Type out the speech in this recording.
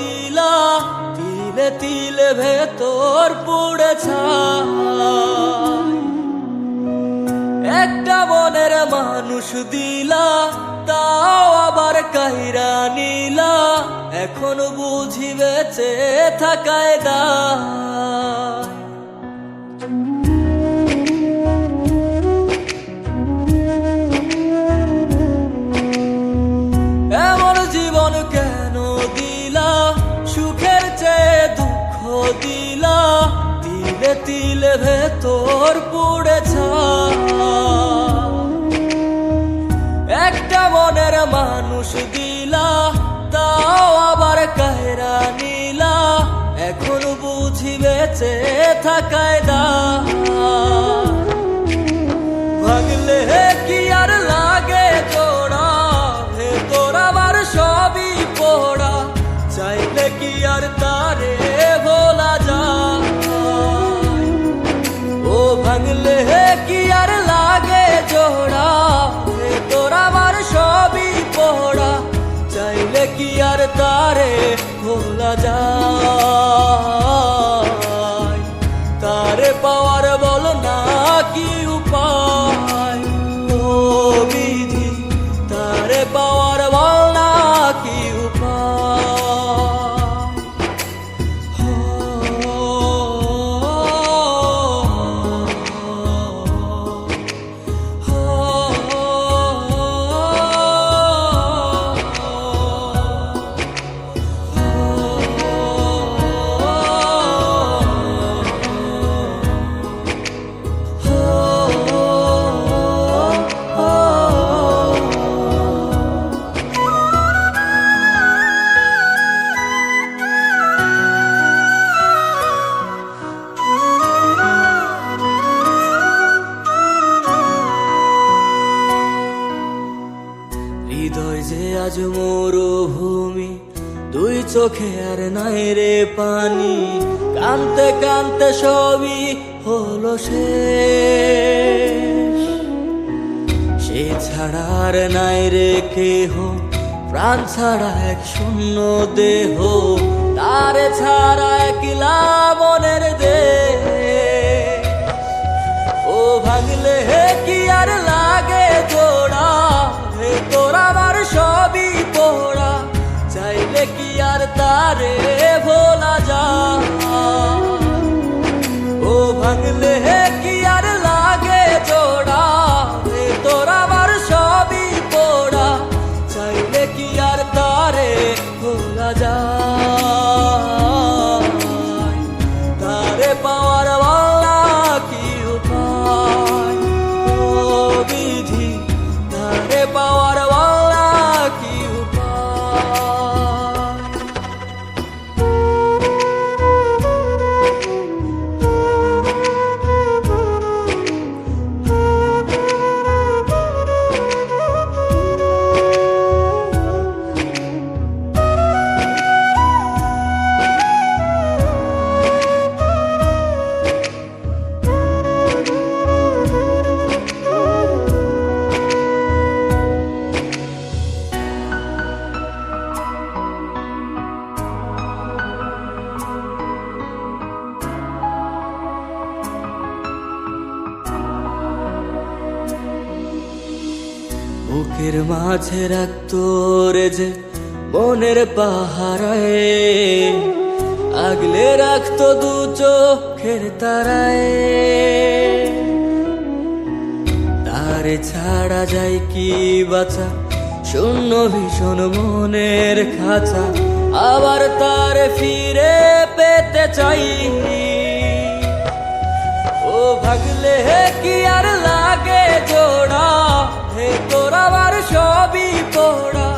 দিলা, তিলে তিলে ভেতর পুড়ে ছাই। একটা মনের মানুষ দিলা, তাও আবার কাহিরা নিলা, এখন বুঝি বেঁচে থাকায় দায়। এমন জীবন কেন দিলা, সুখের চেয়ে দুঃখ দিলা, তিলে তিলে ভেতর পুড়ে ছাই। একটা মনের মানুষ দিলা, তাও আবার কাহেরা নিলা, এখন বুঝি বেঁচে থাকায় দায়। ভাগলে কি আর লাগে জোড়া, ভেতর আমার সবই পোড়া, চাইলে কি আর তারে ভোলা যায়। ও ভাঙলে কি আর লাগে জোড়া, ভেতর আমার সবই পোড়া, চাইলে কি আর তারে ভোলা যায়। তারে পাওয়ার বল না কি উপায়, ও বিধি তারে পাওয়ার বল না কি উপায়। হৃদয় যে আজ মরুভূমি, দুই চোখে আর নাই রে পানি, কানতে কানতে সবই হলো শেষ। সে ছাড়া আর নাই রে কেহ, প্রাণ ছাড়া এক শূন্য দেহ, তারে ছাড়া একলা মনের দেহ। ও ভাঙলে কি আর লাগে জোড়া, ভেতর আমার সবই পোড়া, চাইলে কি আর তারে ভোলা যায়। ও ভাঙলে কি আর লাগে জোড়া, ভেতর আমার সবই পোড়া, চাইলে কি আর তারে ভোলা যায়। তারে পাওয়ার বলা কি উপায়, ও বিধি তারে পাওয়ার বলা কি উপায়। বুকের মাঝে রাখতো রে যে মনের পাহারায়, আগলে রাখতো দু চোখের তারায়। তারে ছাড়া যায় কি বাঁচা, শূন্য ভীষণ মনের খাঁচা, আবার তারে ফিরে পেতে চাই। ও ভাগলে কি আর লাগে জোড়া, ভেতর আমার সবই পোড়া,